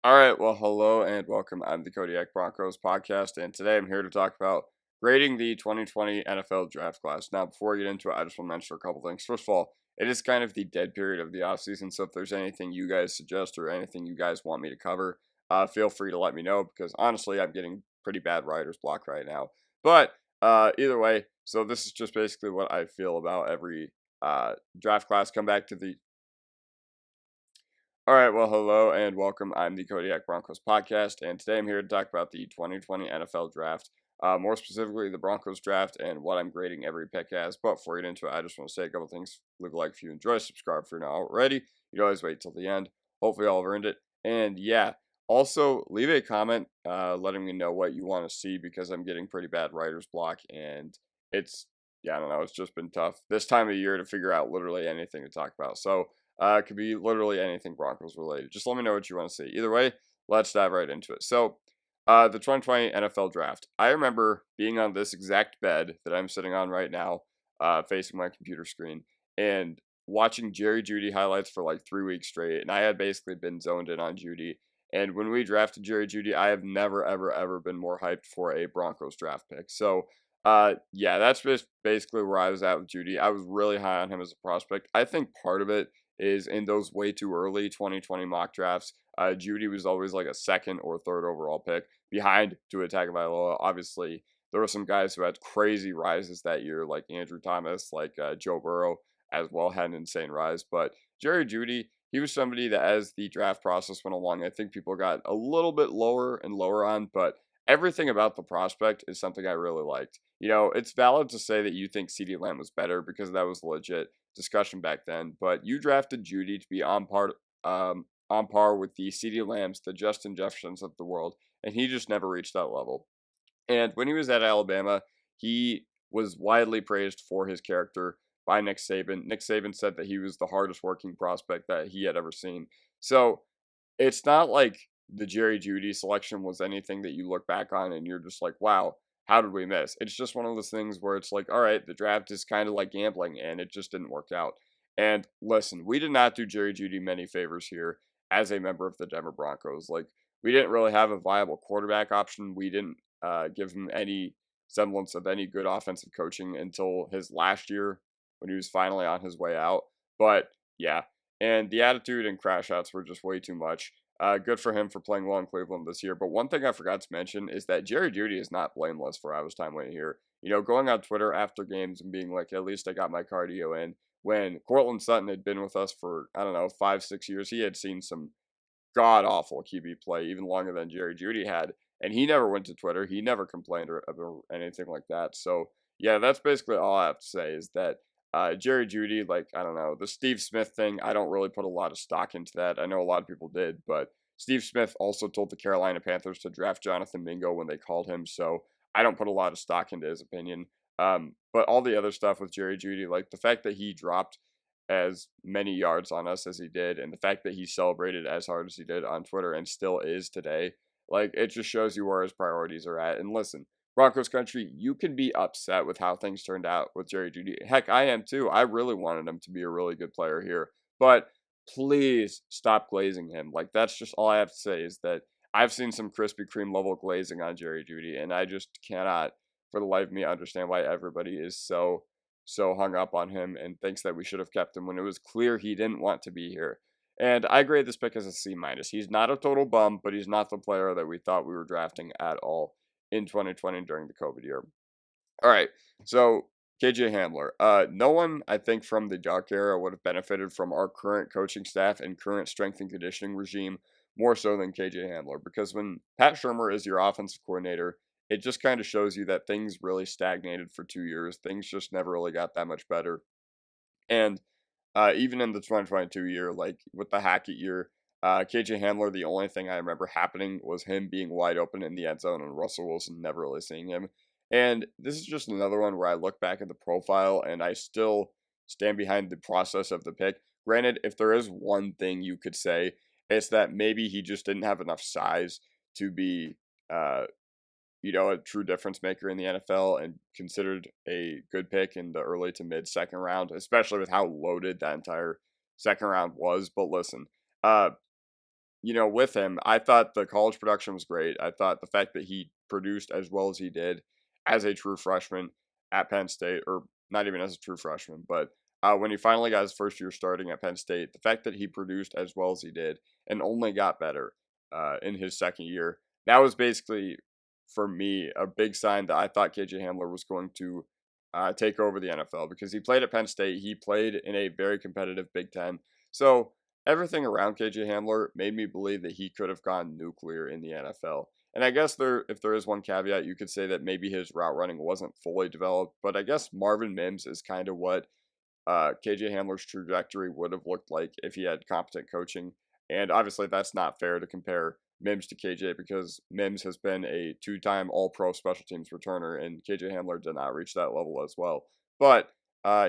All right, well, hello and welcome. I'm the Kodiak Broncos Podcast, and today I'm here to talk about grading the 2020 NFL Draft class. Now, before I get into it, I just want to mention a couple things. First of all, it is kind of the dead period of the offseason, so if there's anything you guys suggest or anything you guys want me to cover, feel free to let me know because honestly, I'm getting pretty bad writer's block right now. But either way, so this is just basically what I feel about every draft class. Come back to the All right, well, hello and welcome. I'm the Kodiak Broncos Podcast, and today I'm here to talk about the 2020 NFL Draft, more specifically the Broncos Draft and what I'm grading every pick as. But before we get into it, I just want to say a couple things. Leave a like if you enjoy, subscribe if you're not already. You can always wait till the end. Hopefully, I'll have earned it. And yeah, also leave a comment letting me know what you want to see because I'm getting pretty bad writer's block, and I don't know, it's just been tough this time of year to figure out literally anything to talk about. So, it could be literally anything Broncos related. Just let me know what you want to see. Either way, let's dive right into it. So, the 2020 NFL Draft. I remember being on this exact bed that I'm sitting on right now, facing my computer screen, and watching Jerry Jeudy highlights for like 3 weeks straight. And I had basically been zoned in on Jeudy. And when we drafted Jerry Jeudy, I have never, ever, ever been more hyped for a Broncos draft pick. So, yeah, that's just basically where I was at with Jeudy. I was really high on him as a prospect. I think part of it is in those way too early 2020 mock drafts. Jeudy was always like a second or third overall pick behind Tua Tagovailoa. Obviously, there were some guys who had crazy rises that year, like Andrew Thomas, like Joe Burrow as well had an insane rise. But Jerry Jeudy, he was somebody that as the draft process went along, I think people got a little bit lower and lower on, but everything about the prospect is something I really liked. You know, it's valid to say that you think CeeDee Lamb was better because that was legit discussion back then, but you drafted Jeudy to be on par with the CeeDee Lambs, the Justin Jeffersons of the world, and he just never reached that level. And when he was at Alabama, he was widely praised for his character by Nick Saban. Nick Saban said that he was the hardest working prospect that he had ever seen. So it's not like the Jerry Jeudy selection was anything that you look back on and you're just like, wow, how did we miss? It's just one of those things where it's like, all right, the draft is kind of like gambling and it just didn't work out. And listen, we did not do Jerry Jeudy many favors here as a member of the Denver Broncos. Like, we didn't really have a viable quarterback option. We didn't give him any semblance of any good offensive coaching until his last year when he was finally on his way out. But yeah, and the attitude and crash outs were just way too much. Good for him for playing well in Cleveland this year. But one thing I forgot to mention is that Jerry Jeudy is not blameless for I was time waiting here. You know, going on Twitter after games and being like, at least I got my cardio in. When Cortland Sutton had been with us for, I don't know, 5, 6 years, he had seen some god awful QB play, even longer than Jerry Jeudy had. And he never went to Twitter. He never complained or anything like that. So, yeah, that's basically all I have to say is that Jerry Jeudy, like, I don't know, the Steve Smith thing, I don't really put a lot of stock into that. I know a lot of people did, but Steve Smith also told the Carolina Panthers to draft Jonathan Mingo when they called him, so I don't put a lot of stock into his opinion. But all the other stuff with Jerry Jeudy, like the fact that he dropped as many yards on us as he did, and the fact that he celebrated as hard as he did on Twitter and still is today, like, it just shows you where his priorities are at. And listen, Broncos country, you can be upset with how things turned out with Jerry Jeudy. Heck, I am too. I really wanted him to be a really good player here. But please stop glazing him. Like, that's just all I have to say is that I've seen some Krispy Kreme level glazing on Jerry Jeudy, and I just cannot, for the life of me, understand why everybody is so hung up on him and thinks that we should have kept him when it was clear he didn't want to be here. And I grade this pick as a C minus. He's not a total bum, but he's not the player that we thought we were drafting at all in 2020 during the COVID year. All right, so KJ Hamler. No one, I think, from the Duck era would have benefited from our current coaching staff and current strength and conditioning regime more so than KJ Hamler, because when Pat Shermer is your offensive coordinator, it just kind of shows you that things really stagnated for 2 years. Things just never really got that much better. And even in the 2022 year, like with the Hackett year, KJ Hamler, the only thing I remember happening was him being wide open in the end zone and Russell Wilson never really seeing him. And this is just another one where I look back at the profile and I still stand behind the process of the pick. Granted, if there is one thing you could say, it's that maybe he just didn't have enough size to be uh, a true difference maker in the NFL and considered a good pick in the early to mid second round, especially with how loaded that entire second round was. But listen, uh, with him, I thought the college production was great. I thought the fact that he produced as well as he did as a true freshman at Penn State, or not even as a true freshman, but when he finally got his first year starting at Penn State, the fact that he produced as well as he did and only got better in his second year, that was basically, for me, a big sign that I thought KJ Hamler was going to take over the NFL because he played at Penn State. He played in a very competitive Big Ten. So everything around KJ Hamler made me believe that he could have gone nuclear in the NFL. And I guess if there is one caveat, you could say that maybe his route running wasn't fully developed. But I guess Marvin Mims is kind of what KJ Hamler's trajectory would have looked like if he had competent coaching. And obviously, that's not fair to compare Mims to KJ because Mims has been a two-time All-Pro special teams returner, and KJ Hamler did not reach that level as well. But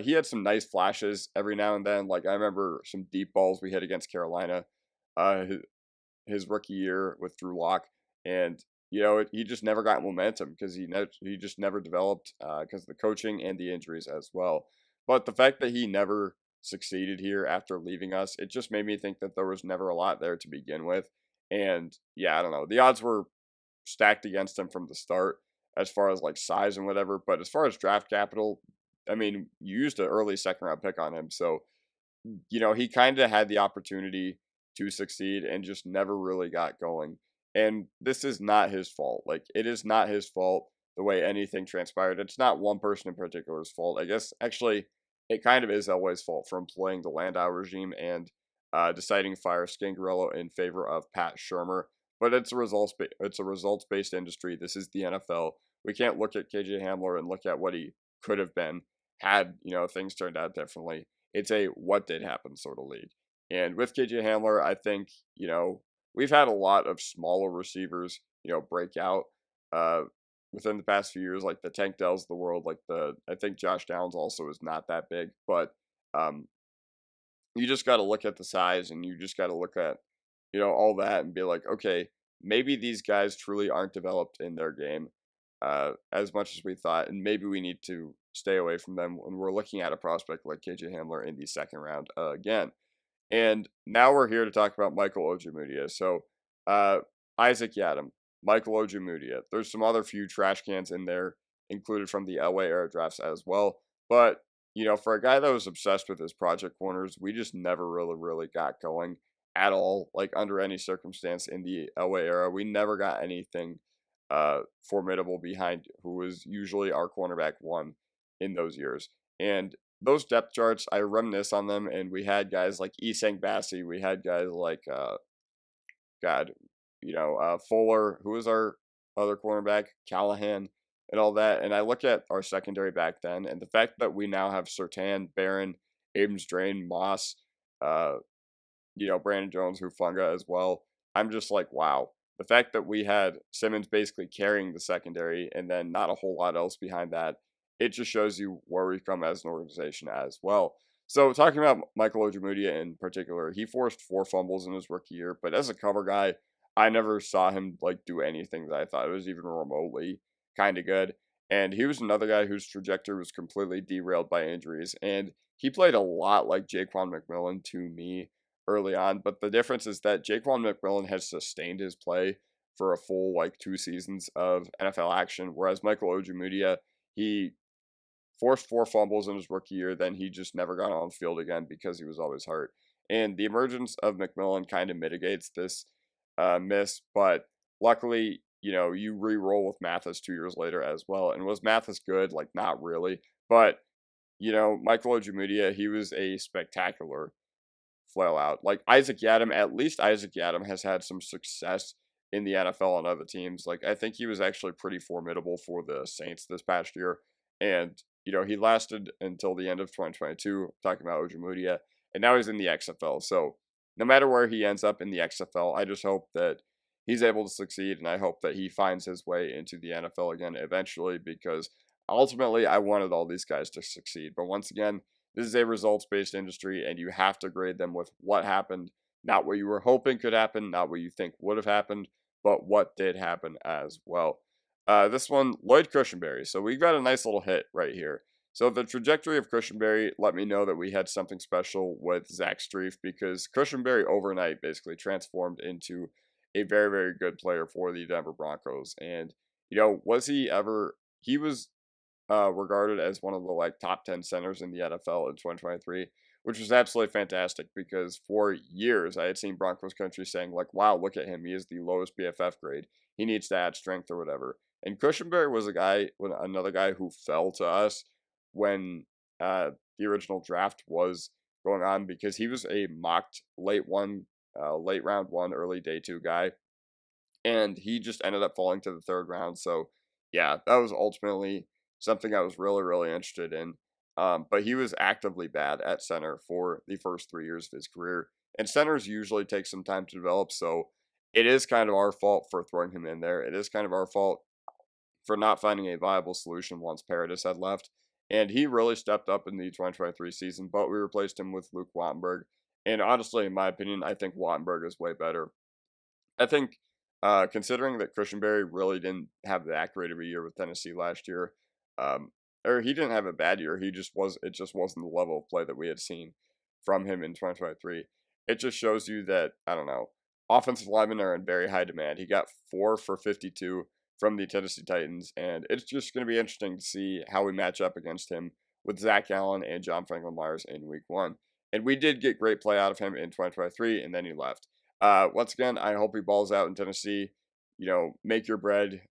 he had some nice flashes every now and then. Like I remember some deep balls we hit against Carolina his rookie year with Drew Lock, and he just never got momentum because he just never developed because of the coaching and the injuries as well. But the fact that he never succeeded here after leaving us, it just made me think that there was never a lot there to begin with. And yeah, I don't know. The odds were stacked against him from the start as far as like size and whatever. But as far as draft capital, I mean, you used an early second round pick on him. So, he kind of had the opportunity to succeed and just never really got going. And this is not his fault. Like, it is not his fault the way anything transpired. It's not one person in particular's fault. I guess actually it kind of is Elway's fault for employing the Landau regime and deciding to fire Scangarello in favor of Pat Shermer. But it's a results based industry. This is the NFL. We can't look at KJ Hamler and look at what he could have been had things turned out differently. It's a what did happen sort of league. And with KJ Hamler, I think we've had a lot of smaller receivers break out within the past few years, like the Tank Dells of the world. Like I think Josh Downs also is not that big, but you just got to look at the size and you just got to look at all that and be like, okay, maybe these guys truly aren't developed in their game as much as we thought, and maybe we need to stay away from them when we're looking at a prospect like KJ Hamler in the second round again. And now we're here to talk about Michael Ojemudia. So Isaac Yiadom, Michael Ojemudia. There's some other few trash cans in there included from the Elway era drafts as well. But, for a guy that was obsessed with his project corners, we just never really got going at all, like under any circumstance in the Elway era. We never got anything formidable behind who was usually our cornerback one in those years. And those depth charts, I reminisce on them, and we had guys like Isang Bassi, we had guys like Fuller, who was our other cornerback, Callahan, and all that. And I look at our secondary back then, and the fact that we now have Surtain, Barron, Abrams Drain, Moss, Brandon Jones, Hufanga as well. I'm just like, wow. The fact that we had Simmons basically carrying the secondary and then not a whole lot else behind that, it just shows you where we've come as an organization as well. So talking about Michael Ojemudia in particular, he forced 4 fumbles in his rookie year, but as a cover guy, I never saw him do anything that I thought was even remotely kind of good. And he was another guy whose trajectory was completely derailed by injuries. And he played a lot like Jaquan McMillan to me early on. But the difference is that Jaquan McMillan has sustained his play for a full 2 seasons of NFL action, whereas Michael Ojemudia, he forced 4 fumbles in his rookie year, then he just never got on the field again because he was always hurt. And the emergence of McMillan kind of mitigates this miss, but luckily, you re-roll with Mathis 2 years later as well. And was Mathis good? Not really. But, Michael Ojemudia, he was a spectacular flail out. Isaac Yiadom, at least Isaac Yiadom has had some success in the NFL and other teams. I think he was actually pretty formidable for the Saints this past year. And, he lasted until the end of 2022, talking about Ojemudia, and now he's in the XFL. So no matter where he ends up in the XFL, I just hope that he's able to succeed, and I hope that he finds his way into the NFL again eventually, because ultimately I wanted all these guys to succeed. But once again, this is a results-based industry, and you have to grade them with what happened, not what you were hoping could happen, not what you think would have happened, but what did happen as well. This one, Lloyd Cushenberry. So we've got a nice little hit right here. So the trajectory of Cushionberry let me know that we had something special with Zach Strief because Cushionberry overnight basically transformed into a very, very good player for the Denver Broncos. And, was he ever, he was regarded as one of the like top 10 centers in the NFL in 2023, which was absolutely fantastic because for years I had seen Broncos country saying like, "Wow, look at him! He is the lowest BFF grade. He needs to add strength or whatever." And Cushionberry was another guy who fell to us when the original draft was going on because he was a mocked late round one, early day two guy, and he just ended up falling to the third round. So, yeah, that was ultimately something I was really, really interested in. But he was actively bad at center for the first 3 years of his career, and centers usually take some time to develop. So, it is kind of our fault for throwing him in there. It is kind of our fault for not finding a viable solution once Paradis had left. And he really stepped up in the 2023 season, but we replaced him with Luke Wattenberg. And honestly, in my opinion, I think Wattenberg is way better. I think, considering that Cushionberry really didn't have that great of a year with Tennessee last year, um, or he didn't have a bad year. It just wasn't the level of play that we had seen from him in 2023. It just shows you that, I don't know, offensive linemen are in very high demand. He got 4 for 52 from the Tennessee Titans, and it's just going to be interesting to see how we match up against him with Zach Allen and John Franklin Myers in week one. And we did get great play out of him in 2023, and then he left. Once again, I hope he balls out in Tennessee. Make your bread,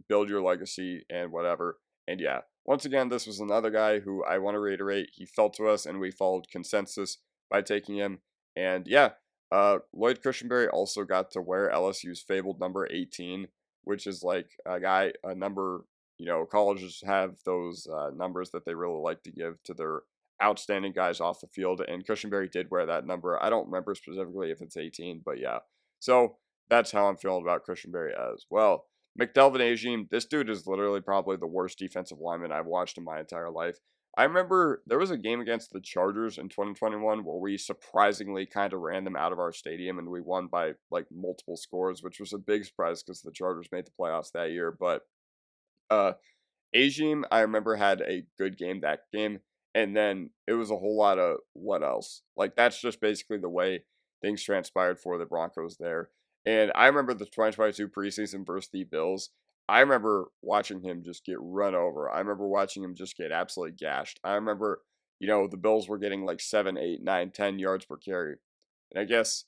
build your legacy, and whatever. And yeah, once again, this was another guy who I want to reiterate, he fell to us, and we followed consensus by taking him. And yeah, Lloyd Cushenberry also got to wear LSU's fabled number 18, which is like a number. Colleges have those numbers that they really like to give to their outstanding guys off the field, and Cushenberry did wear that number. I don't remember specifically if it's 18, but yeah. So that's how I'm feeling about Cushenberry as well. McDelvin Agim, this dude is literally probably the worst defensive lineman I've watched in my entire life. I remember there was a game against the Chargers in 2021 where we surprisingly kind of ran them out of our stadium and we won by like multiple scores, which was a big surprise because the Chargers made the playoffs that year. But uh, Ajim, I remember, had a good game that game, and then it was a whole lot of what else. Like, that's just basically the way things transpired for the Broncos there. And I remember the 2022 preseason versus the Bills. I remember watching him just get run over. I remember watching him just get absolutely gashed. I remember, the Bills were getting like 7, 8, 9, 10 yards per carry. And I guess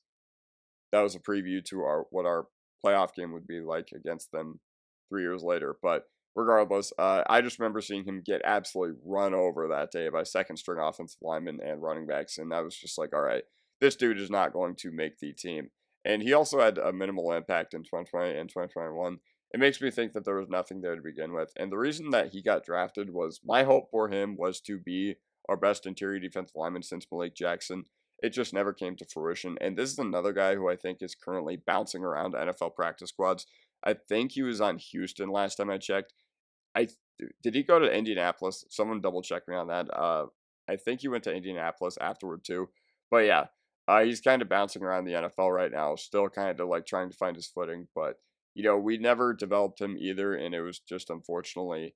that was a preview to what our playoff game would be like against them 3 years later. But regardless, I just remember seeing him get absolutely run over that day by second string offensive linemen and running backs, and I was just like, all right, this dude is not going to make the team. And he also had a minimal impact in 2020 and 2021. It makes me think that there was nothing there to begin with. And the reason that he got drafted was my hope for him was to be our best interior defensive lineman since Malik Jackson. It just never came to fruition. And this is another guy who I think is currently bouncing around NFL practice squads. I think he was on Houston last time I checked. I did he go to Indianapolis? Someone double check me on that. I think he went to Indianapolis afterward too. But yeah, he's kind of bouncing around the NFL right now, still kind of like trying to find his footing. But we never developed him either, and it was just unfortunately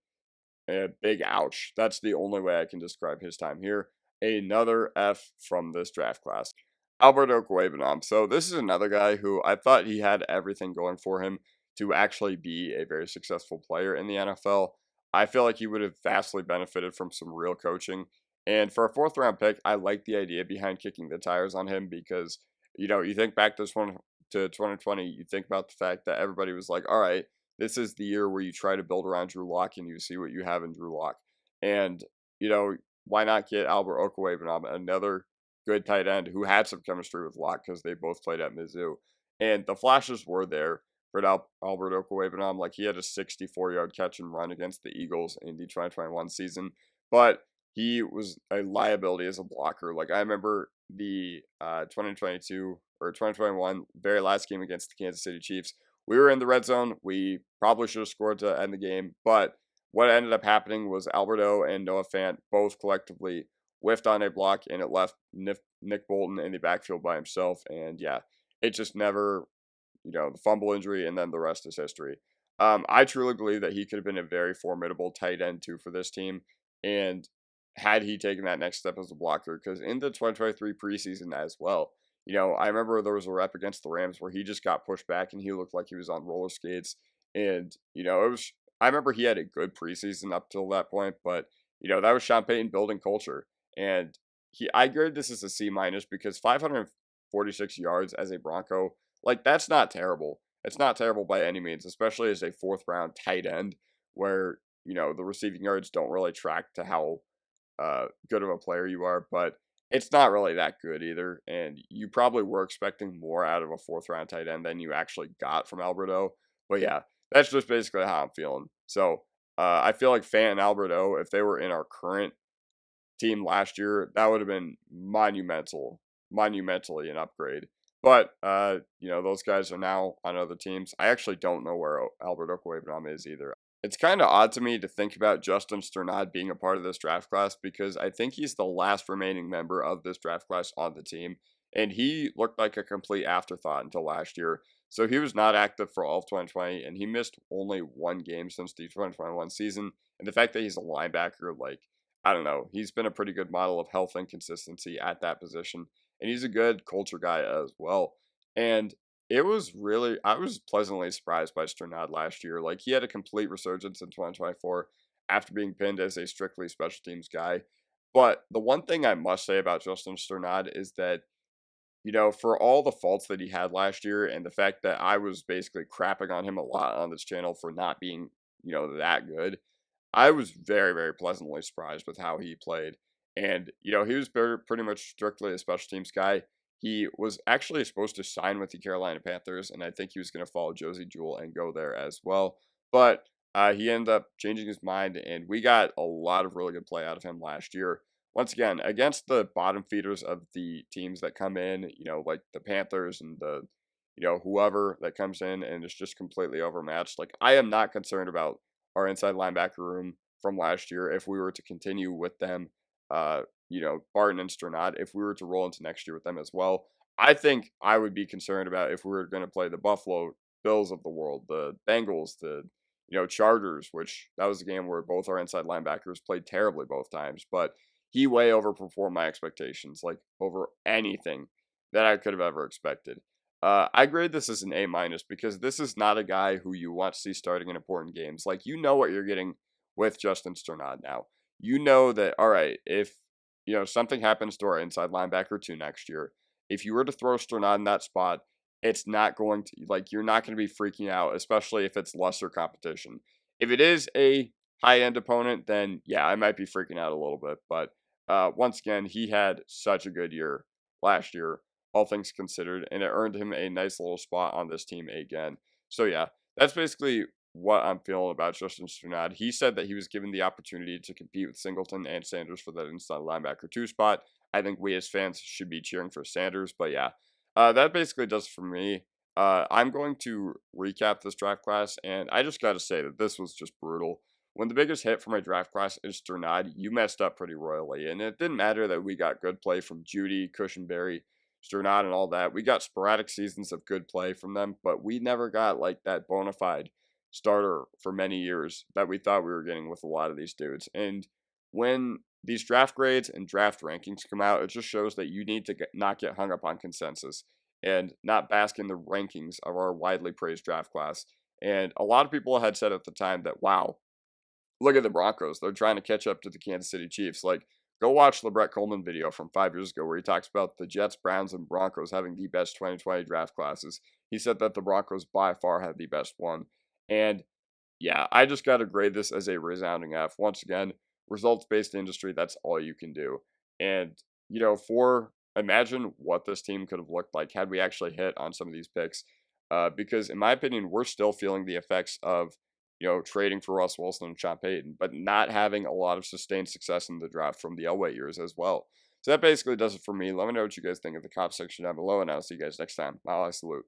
a big ouch. That's the only way I can describe his time here. Another F from this draft class. Albert Okwuegbunam. So this is another guy who I thought he had everything going for him to actually be a very successful player in the NFL. I feel like he would have vastly benefited from some real coaching. And for a fourth round pick, I like the idea behind kicking the tires on him because, you think back to 2020, you think about the fact that everybody was like, all right, this is the year where you try to build around Drew Lock and you see what you have in Drew Lock. And, why not get Albert Okwuegbunam, another good tight end who had some chemistry with Lock because they both played at Mizzou. And the flashes were there for Albert Okwuegbunam. Like, he had a 64-yard catch and run against the Eagles in the 2021 season. But he was a liability as a blocker. Like, I remember the 2022 or 2021 very last game against the Kansas City Chiefs. We were in the red zone. We probably should have scored to end the game. But what ended up happening was Alberto and Noah Fant both collectively whiffed on a block, and it left Nick Bolton in the backfield by himself. And yeah, it just never, the fumble injury, and then the rest is history. I truly believe that he could have been a very formidable tight end too for this team. And had he taken that next step as a blocker, because in the 2023 preseason as well, I remember there was a rep against the Rams where he just got pushed back and he looked like he was on roller skates. And, it was, I remember he had a good preseason up till that point, but, that was Sean Payton building culture. And I grade this as a C minus because 546 yards as a Bronco, like, that's not terrible. It's not terrible by any means, especially as a fourth round tight end where, the receiving yards don't really track to how good of a player you are, but it's not really that good either. And you probably were expecting more out of a fourth round tight end than you actually got from Alberto. But yeah, that's just basically how I'm feeling. So I feel like Fant and Alberto, if they were in our current team last year, that would have been monumentally an upgrade. But those guys are now on other teams. I actually don't know where Albert Okwuegbunam is either. It's kind of odd to me to think about Justin Sternad being a part of this draft class because I think he's the last remaining member of this draft class on the team, and he looked like a complete afterthought until last year. So he was not active for all of 2020, and he missed only one game since the 2021 season. And the fact that he's a linebacker, like, I don't know, he's been a pretty good model of health and consistency at that position, and he's a good culture guy as well. And I was pleasantly surprised by Sternad last year. Like, he had a complete resurgence in 2024 after being pinned as a strictly special teams guy. But the one thing I must say about Justin Sternad is that, for all the faults that he had last year and the fact that I was basically crapping on him a lot on this channel for not being, that good, I was very, very pleasantly surprised with how he played. And, he was pretty much strictly a special teams guy. He was actually supposed to sign with the Carolina Panthers, and I think he was going to follow Josie Jewell and go there as well. But he ended up changing his mind, and we got a lot of really good play out of him last year. Once again, against the bottom feeders of the teams that come in, like the Panthers and the, whoever that comes in and is just completely overmatched. Like, I am not concerned about our inside linebacker room from last year if we were to continue with them. Barton and Sternad, if we were to roll into next year with them as well. I think I would be concerned about if we were going to play the Buffalo Bills of the world, the Bengals, the Chargers, which that was a game where both our inside linebackers played terribly both times, but he way overperformed my expectations, like over anything that I could have ever expected. I grade this as an A minus because this is not a guy who you want to see starting in important games. Like, what you're getting with Justin Sternad now. You know that, all right, if something happens to our inside linebacker too next year, if you were to throw Sternad in that spot, it's not going to, like, you're not going to be freaking out, especially if it's lesser competition. If it is a high end opponent, then yeah, I might be freaking out a little bit. But once again, he had such a good year last year, all things considered, and it earned him a nice little spot on this team again. So yeah, that's basically what I'm feeling about Justin Sternad. He said that he was given the opportunity to compete with Singleton and Sanders for that inside linebacker 2 spot. I think we as fans should be cheering for Sanders, but yeah, that basically does it for me. I'm going to recap this draft class, and I just got to say that this was just brutal. When the biggest hit for my draft class is Sternad, you messed up pretty royally, and it didn't matter that we got good play from Judy, Cushenberry, Sternad, and all that. We got sporadic seasons of good play from them, but we never got like that bona fide starter for many years that we thought we were getting with a lot of these dudes. And when these draft grades and draft rankings come out, it just shows that you need to not get hung up on consensus and not bask in the rankings of our widely praised draft class. And a lot of people had said at the time that, wow, look at the Broncos. They're trying to catch up to the Kansas City Chiefs. Like, go watch the Brett Coleman video from 5 years ago where he talks about the Jets, Browns, and Broncos having the best 2020 draft classes. He said that the Broncos by far had the best one. And yeah, I just got to grade this as a resounding F. Once again, results-based industry, that's all you can do. And, imagine what this team could have looked like had we actually hit on some of these picks. Because in my opinion, we're still feeling the effects of, trading for Russ Wilson and Sean Payton, but not having a lot of sustained success in the draft from the Elway years as well. So that basically does it for me. Let me know what you guys think in the comment section down below, and I'll see you guys next time. I salute.